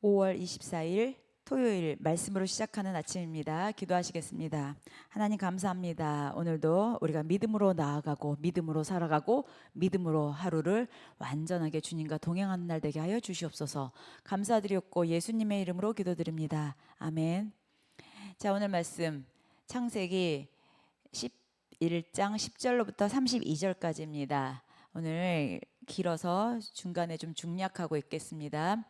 5월 24일 토요일 말씀으로 시작하는 아침입니다. 기도하시겠습니다. 하나님 감사합니다. 오늘도 우리가 믿음으로 나아가고 믿음으로 살아가고 믿음으로 하루를 완전하게 주님과 동행하는 날 되게 하여 주시옵소서. 감사드렸고 예수님의 이름으로 기도드립니다. 아멘. 자, 오늘 말씀 창세기 11장 10절로부터 32절까지입니다. 오늘 길어서 중간에 좀 중략하고 있겠습니다.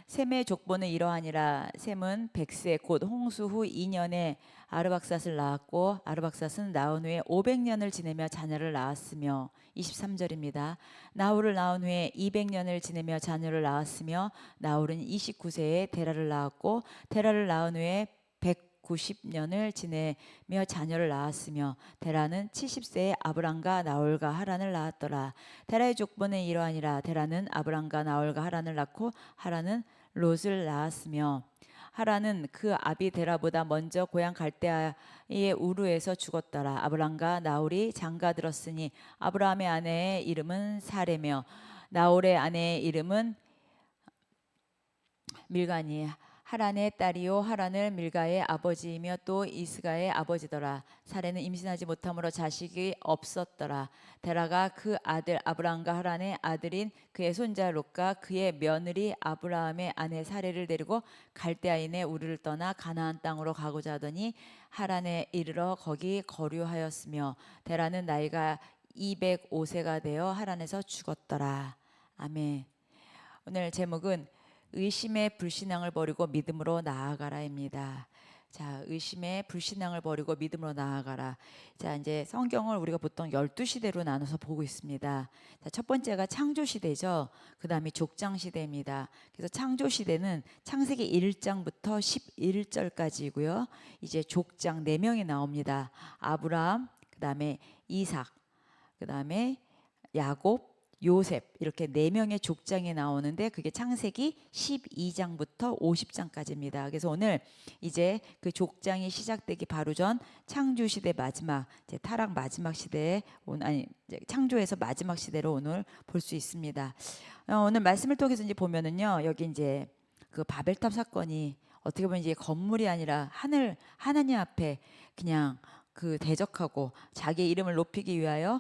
셈의 족보는 이러하니라. 셈은 백세 곧 홍수 후 2년에 아르박삿을 낳았고 아르박삿은 낳은 후에 500년을 지내며 자녀를 낳았으며 23절입니다. 나홀을 낳은 후에 200년을 지내며 자녀를 낳았으며 나홀은 29세에 데라를 낳았고 데라를 낳은 후에 190년을 지내며 자녀를 낳았으며 데라는 70세에 아브람과 나홀과 하란을 낳았더라. 데라의 족보는 이러하니라. 데라는 아브람과 나홀과 하란을 낳고 하란은 롯을 낳았으며 하란은 그 아비 데라보다 먼저 고향 갈대아의 우르에서 죽었더라. 아브람과 나홀이 장가들었으니 아브라함의 아내의 이름은 사레며 나홀의 아내의 이름은 밀가니. 하란의 딸이요 하란을 밀가의 아버지이며 또 이스가의 아버지더라. 사레는 임신하지 못함으로 자식이 없었더라. 데라가 그 아들 아브람과 하란의 아들인 그의 손자 롯과 그의 며느리 아브라함의 아내 사레를 데리고 갈대아인의 우르를 떠나 가나안 땅으로 가고자 하더니 하란에 이르러 거기 거류하였으며 데라는 나이가 205세가 되어 하란에서 죽었더라. 아멘. 오늘 제목은 의심의 불신앙을 버리고 믿음으로 나아가라입니다. 자, 의심의 불신앙을 버리고 믿음으로 나아가라. 자, 이제 성경을 우리가 보통 12시대로 나눠서 보고 있습니다. 자, 첫 번째가 창조시대죠. 그 다음이 족장시대입니다. 그래서 창조시대는 창세기 1장부터 11절까지이고요. 이제 족장 4명이 나옵니다. 아브라함, 그 다음에 이삭, 그 다음에 야곱, 요셉, 이렇게 4명의 족장이 나오는데 그게 창세기 12장부터 50장까지입니다. 그래서 오늘 이제 그 족장이 시작되기 바로 전 창조시대 마지막, 이제 타락 마지막 시대에 창조에서 마지막 시대로 오늘 볼 수 있습니다. 오늘 말씀을 통해서 이제 보면은요, 여기 이제 그 바벨탑 사건이 어떻게 보면 이제 건물이 아니라 하나님 앞에 그냥 그 대적하고 자기의 이름을 높이기 위하여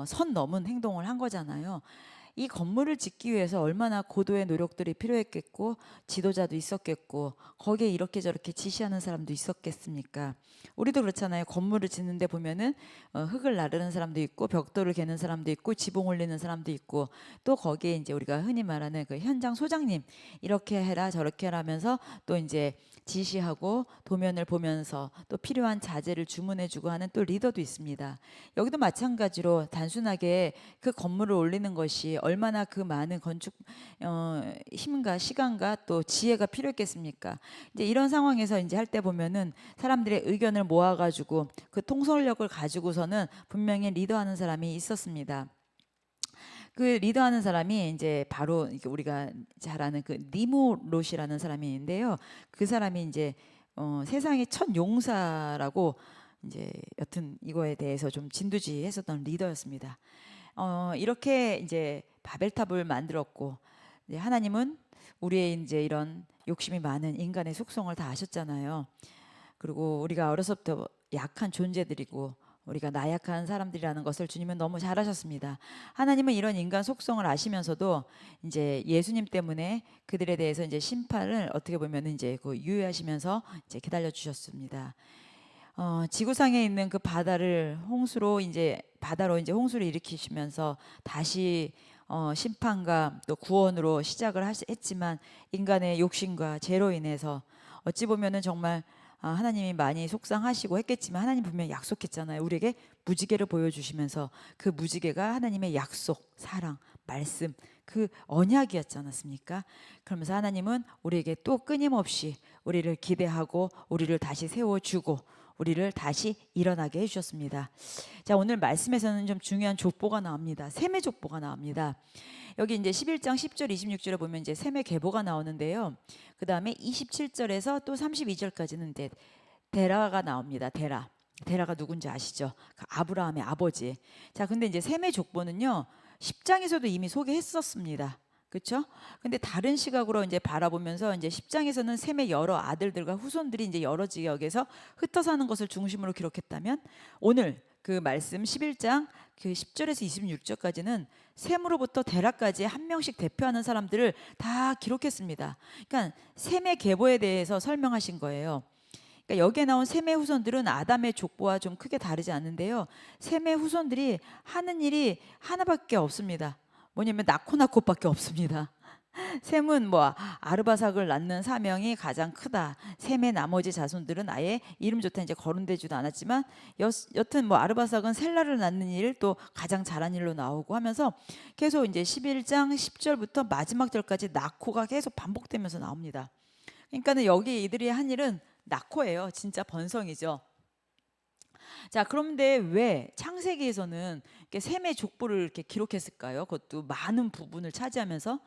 선 넘은 행동을 한 거잖아요. 이 건물을 짓기 위해서 얼마나 고도의 노력들이 필요했겠고 지도자도 있었겠고 거기에 이렇게 저렇게 지시하는 사람도 있었겠습니까? 우리도 그렇잖아요. 건물을 짓는데 보면은 흙을 나르는 사람도 있고 벽돌을 개는 사람도 있고 지붕 올리는 사람도 있고 또 거기에 이제 우리가 흔히 말하는 그 현장 소장님 이렇게 해라 저렇게 해라 하면서 또 이제 지시하고 도면을 보면서 또 필요한 자재를 주문해주고 하는 또 리더도 있습니다. 여기도 마찬가지로 단순하게 그 건물을 올리는 것이 얼마나 그 많은 건축 힘과 시간과 또 지혜가 필요했겠습니까? 이제 이런 상황에서 이제 할 때 보면은 사람들의 의견을 모아가지고 그 통솔력을 가지고서는 분명히 리더하는 사람이 있었습니다. 그 리더하는 사람이 이제 바로 우리가 잘 아는 그 니무롯이라는 사람이 있는데요. 그 사람이 이제 세상의 첫 용사라고 이제 여튼 이거에 대해서 좀 진두지휘했었던 리더였습니다. 이렇게 이제 바벨탑을 만들었고 이제 하나님은 우리의 이제 이런 욕심이 많은 인간의 속성을 다 아셨잖아요. 그리고 우리가 어려서부터 약한 존재들이고 우리가 나약한 사람들이라는 것을 주님은 너무 잘 아셨습니다. 하나님은 이런 인간 속성을 아시면서도 이제 예수님 때문에 그들에 대해서 이제 심판을 어떻게 보면 이제 그 유예하시면서 이제 기다려 주셨습니다. 지구상에 있는 그 바다를 홍수로 이제 바다로 이제 홍수를 일으키시면서 다시 심판과 또 구원으로 시작을 했지만 인간의 욕심과 죄로 인해서 어찌 보면은 정말 하나님이 많이 속상하시고 했겠지만 하나님 분명히 약속했잖아요. 우리에게 무지개를 보여주시면서 그 무지개가 하나님의 약속, 사랑, 말씀, 그 언약이었지 않았습니까? 그러면서 하나님은 우리에게 또 끊임없이 우리를 기대하고 우리를 다시 세워주고 우리를 다시 일어나게 해주셨습니다. 자, 오늘 말씀에서는 좀 중요한 족보가 나옵니다. 셈의 족보가 나옵니다. 여기 이제 11장 10절 26절에 보면 이제 셈의 계보가 나오는데요. 그 다음에 27절에서 또 32절까지는 이제 데라가 나옵니다. 데라가 누군지 아시죠? 그 아브라함의 아버지. 자, 근데 이제 셈의 족보는요 10장에서도 이미 소개했었습니다. 그렇죠? 근데 다른 시각으로 이제 바라보면서 이제 10장에서는 셈의 여러 아들들과 후손들이 이제 여러 지역에서 흩어 사는 것을 중심으로 기록했다면 오늘 그 말씀 11장 그 10절에서 26절까지는 셈으로부터 데라까지 한 명씩 대표하는 사람들을 다 기록했습니다. 그러니까 셈의 계보에 대해서 설명하신 거예요. 그러니까 여기에 나온 셈의 후손들은 아담의 족보와 좀 크게 다르지 않는데요. 셈의 후손들이 하는 일이 하나밖에 없습니다. 뭐냐면 낳고밖에 없습니다. 셈은 뭐 아르바삭을 낳는 사명이 가장 크다. 셈의 나머지 자손들은 아예 이름조차 이제 거론되지도 않았지만 여튼 뭐 아르바삭은 셀라를 낳는 일 또 가장 잘한 일로 나오고 하면서 계속 이제 11장 10절부터 마지막 절까지 나코가 계속 반복되면서 나옵니다. 그러니까는 여기 이들이 한 일은 나코예요. 진짜 번성이죠. 자, 그런데 왜 창세기에서는 이렇게 셈의 족보를 이렇게 기록했을까요? 그것도 많은 부분을 차지하면서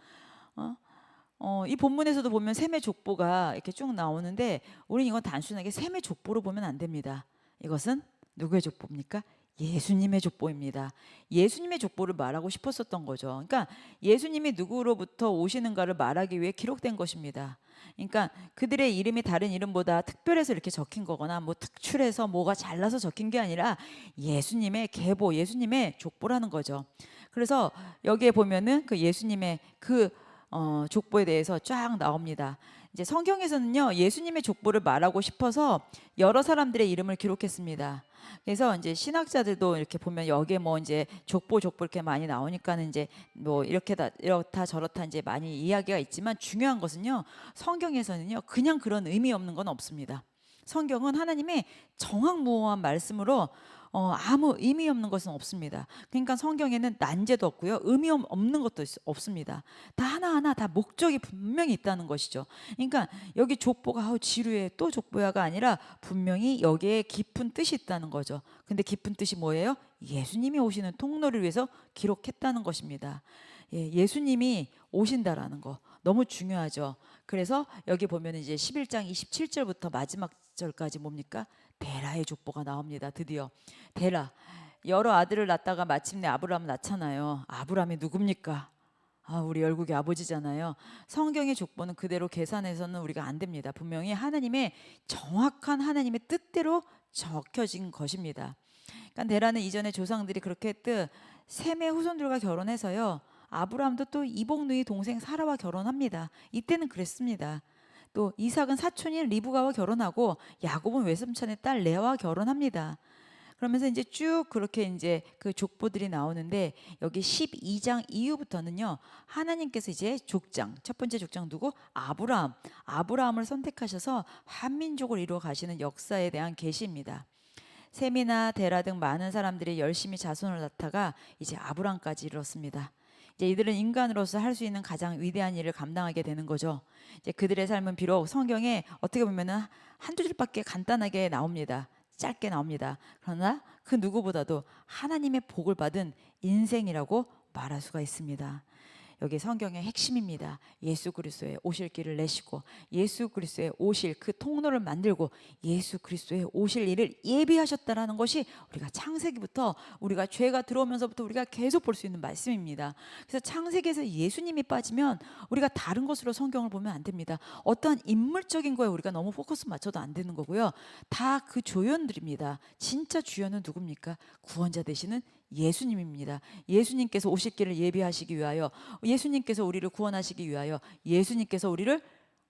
어? 이 본문에서도 보면 셈의 족보가 이렇게 쭉 나오는데 우리는 이건 단순하게 셈의 족보로 보면 안 됩니다. 이것은 누구의 족보입니까? 예수님의 족보입니다. 예수님의 족보를 말하고 싶었었던 거죠. 그러니까 예수님이 누구로부터 오시는가를 말하기 위해 기록된 것입니다. 그러니까 그들의 이름이 다른 이름보다 특별해서 이렇게 적힌 거거나 뭐 특출해서 뭐가 잘나서 적힌 게 아니라 예수님의 계보, 예수님의 족보라는 거죠. 그래서 여기에 보면은 그 예수님의 그 족보에 대해서 쫙 나옵니다. 이제 성경에서는요, 예수님의 족보를 말하고 싶어서 여러 사람들의 이름을 기록했습니다. 그래서 이제 신학자들도 이렇게 보면 여기에 뭐 이제 족보 이렇게 많이 나오니까는 이제 뭐 이렇다 저렇다 이제 많이 이야기가 있지만 중요한 것은요, 성경에서는요, 그냥 그런 의미 없는 건 없습니다. 성경은 하나님의 정확무어한 말씀으로 아무 의미 없는 것은 없습니다. 그러니까 성경에는 난제도 없고요, 의미 없는 것도 없습니다. 다 하나하나 다 목적이 분명히 있다는 것이죠. 그러니까 여기 족보가 지루해 또 족보야가 아니라 분명히 여기에 깊은 뜻이 있다는 거죠. 근데 깊은 뜻이 뭐예요? 예수님이 오시는 통로를 위해서 기록했다는 것입니다. 예수님이 오신다라는 거 너무 중요하죠. 그래서 여기 보면 이제 11장 27절부터 마지막 절까지 뭡니까? 데라의 족보가 나옵니다. 드디어 데라, 여러 아들을 낳다가 마침내 아브라함을 낳잖아요. 아브라함이 누굽니까? 우리 열국의 아버지잖아요. 성경의 족보는 그대로 계산해서는 우리가 안 됩니다. 분명히 하나님의 정확한 하나님의 뜻대로 적혀진 것입니다. 그러니까 데라는 이전에 조상들이 그렇게 했듯 셈의 후손들과 결혼해서요, 아브라함도 또 이복 누이 동생 사라와 결혼합니다. 이때는 그랬습니다. 또 이삭은 사촌인 리브가와 결혼하고 야곱은 외삼촌의 딸 레아와 결혼합니다. 그러면서 이제 쭉 그렇게 이제 그 족보들이 나오는데 여기 12장 이후부터는요, 하나님께서 이제 족장, 첫 번째 족장 누구? 아브라함을 선택하셔서 한민족을 이루어 가시는 역사에 대한 계시입니다. 셈이나 데라 등 많은 사람들이 열심히 자손을 낳다가 이제 아브라함까지 이르렀습니다. 이제 이들은 인간으로서 할 수 있는 가장 위대한 일을 감당하게 되는 거죠. 이제 그들의 삶은 비록 성경에 어떻게 보면은 한두 줄밖에 간단하게 나옵니다. 짧게 나옵니다. 그러나 그 누구보다도 하나님의 복을 받은 인생이라고 말할 수가 있습니다. 여기 성경의 핵심입니다. 예수 그리스도의 오실 길을 내시고 예수 그리스도의 오실 그 통로를 만들고 예수 그리스도의 오실 일을 예비하셨다라는 것이 우리가 창세기부터 우리가 죄가 들어오면서부터 우리가 계속 볼 수 있는 말씀입니다. 그래서 창세기에서 예수님이 빠지면 우리가 다른 것으로 성경을 보면 안 됩니다. 어떠한 인물적인 거에 우리가 너무 포커스 맞춰도 안 되는 거고요. 다 그 조연들입니다. 진짜 주연은 누굽니까? 구원자 되시는 예수님입니다. 예수님께서 오실 길을 예비하시기 위하여, 예수님께서 우리를 구원하시기 위하여, 예수님께서 우리를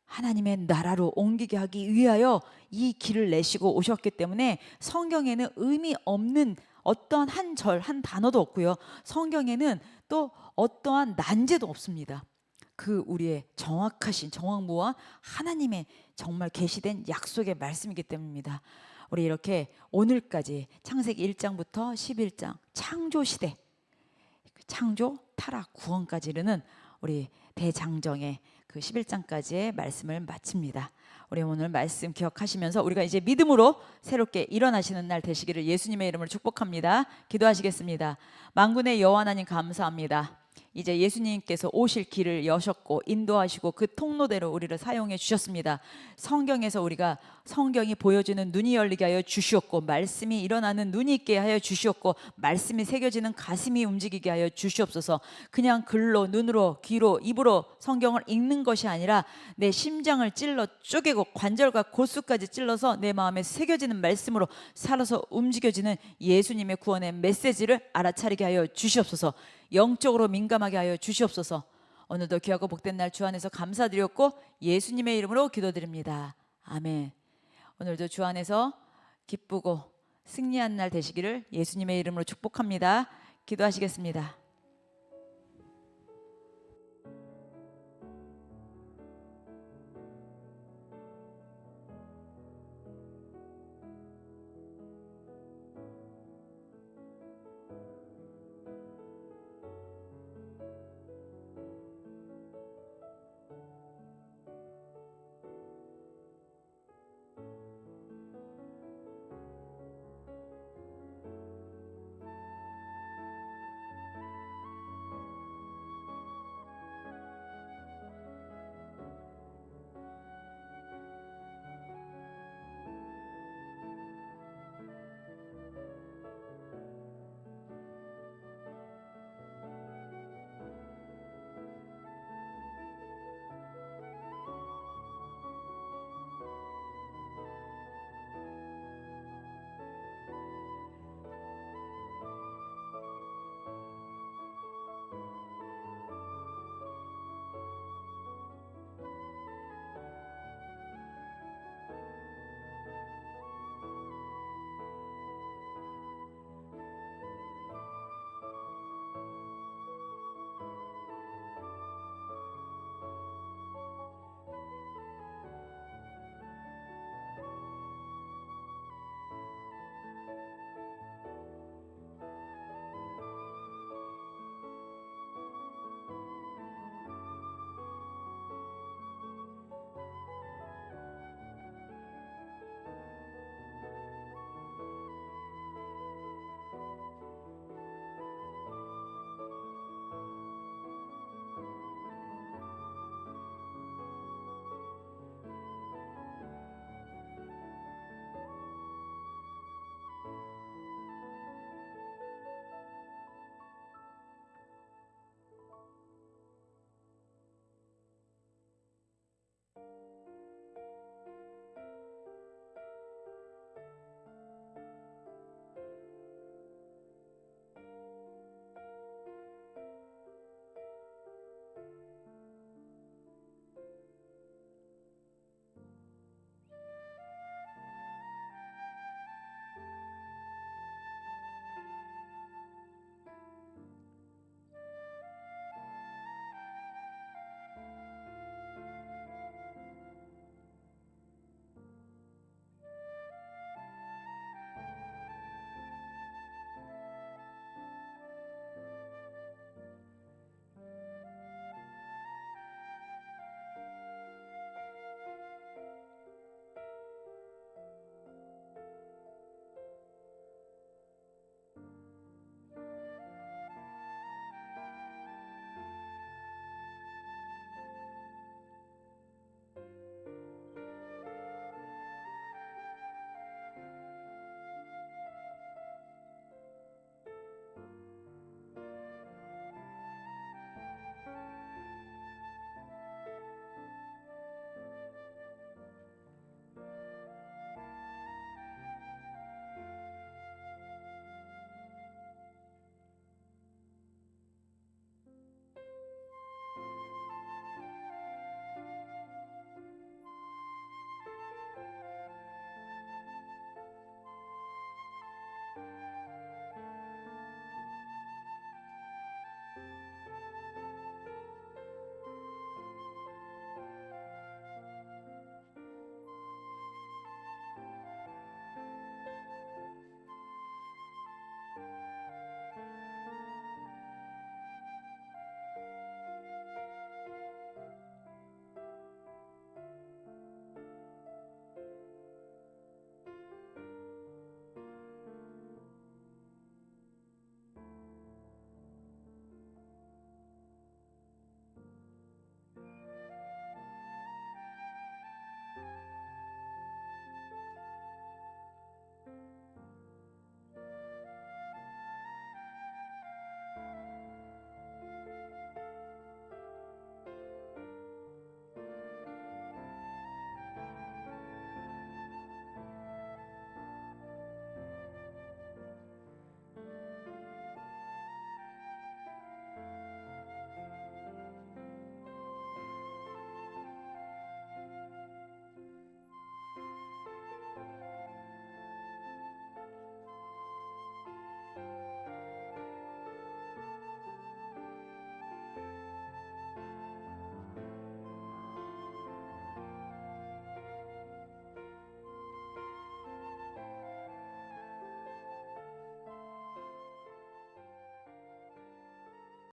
하나님의 나라로 옮기게 하기 위하여 이 길을 내시고 오셨기 때문에 성경에는 의미 없는 어떠한 한 절, 한 단어도 없고요. 성경에는 또 어떠한 난제도 없습니다. 그 우리의 정확하신 정확무와 하나님의 정말 계시된 약속의 말씀이기 때문입니다. 우리 이렇게 오늘까지 창세기 1장부터 11장 창조 시대, 창조, 타락, 구원까지 이르는 우리 대장정의 그 11장까지의 말씀을 마칩니다. 우리 오늘 말씀 기억하시면서 우리가 이제 믿음으로 새롭게 일어나시는 날 되시기를 예수님의 이름으로 축복합니다. 기도하시겠습니다. 만군의 여호와 하나님 감사합니다. 이제 예수님께서 오실 길을 여셨고 인도하시고 그 통로대로 우리를 사용해 주셨습니다. 성경에서 우리가 성경이 보여주는 눈이 열리게 하여 주시었고 말씀이 일어나는 눈이 있게 하여 주시었고 말씀이 새겨지는 가슴이 움직이게 하여 주시옵소서. 그냥 글로 눈으로 귀로 입으로 성경을 읽는 것이 아니라 내 심장을 찔러 쪼개고 관절과 골수까지 찔러서 내 마음에 새겨지는 말씀으로 살아서 움직여지는 예수님의 구원의 메시지를 알아차리게 하여 주시옵소서. 영적으로 민감하게 하여 주시옵소서. 오늘도 귀하고 복된 날 주 안에서 감사드렸고 예수님의 이름으로 기도드립니다. 아멘. 오늘도 주 안에서 기쁘고 승리한 날 되시기를 예수님의 이름으로 축복합니다. 기도하시겠습니다.